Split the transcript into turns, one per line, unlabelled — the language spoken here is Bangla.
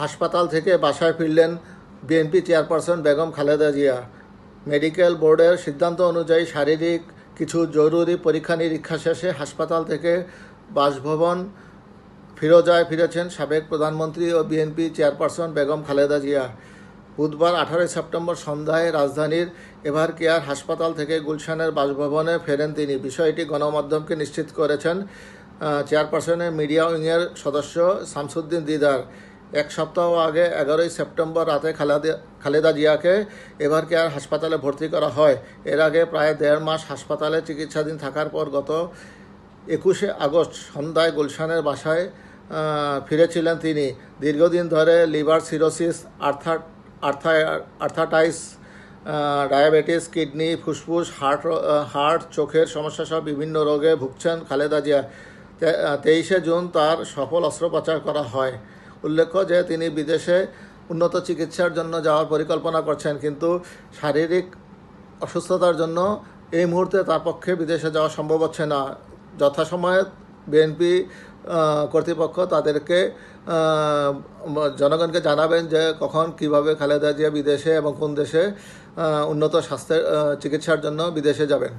হাসপাতাল থেকে বাসায় ফিরলেন BNP chairperson Begum Khaleda Zia. Medical বোর্ডের সিদ্ধান্ত অনুযায়ী শারীরিক কিছু জরুরি পরীক্ষা নিরীক্ষা শেষে হাসপাতাল থেকে বাসভবন ফিরেছেন সাবেক প্রধানমন্ত্রী ও বিএনপি চেয়ারপারসন বেগম খালেদা জিয়া। বুধবার 18 সেপ্টেম্বর সন্ধ্যায় রাজধানীর এভারকেয়ার হাসপাতাল থেকে গুলশানের বাসভবনে ফেরেন তিনি। বিষয়টি গণমাধ্যমকে নিশ্চিত করেছেন চেয়ারপারসনের মিডিয়া উইংয়ের সদস্য শামসুদ্দিন দিদার। এক সপ্তাহ আগে 11 সেপ্টেম্বর রাতে খালেদা জিয়াকে এভারকেয়ার হাসপাতালে ভর্তি করা হয়। এর আগে প্রায় 1.5 মাস হাসপাতালে চিকিৎসাধীন থাকার পর গত 21 আগস্ট সন্ধ্যায় গুলশানের বাসায় ফিরেছিলেন তিনি। দীর্ঘদিন ধরে liver cirrhosis, arthritis, diabetes, kidney, ফুসফুস, হার্ট, চোখের সমস্যা সহ বিভিন্ন রোগে ভুগছেন খালেদা জিয়া। 23 জুন তার সফল অস্ত্রোপচার করা হয়। উল্লেখ্য যে তিনি বিদেশে উন্নত চিকিৎসার জন্য যাওয়ার পরিকল্পনা করছেন, কিন্তু শারীরিক অসুস্থতার জন্য এই মুহূর্তে তার পক্ষে বিদেশে যাওয়া সম্ভব হচ্ছে না। যথাসময়ে বিএনপি কর্তৃপক্ষ তাদেরকে জনগণকে জানাবেন যে কখন কিভাবে খালেদা জিয়া বিদেশে এবং কোন দেশে উন্নত স্বাস্থ্যের চিকিৎসার জন্য বিদেশে যাবেন।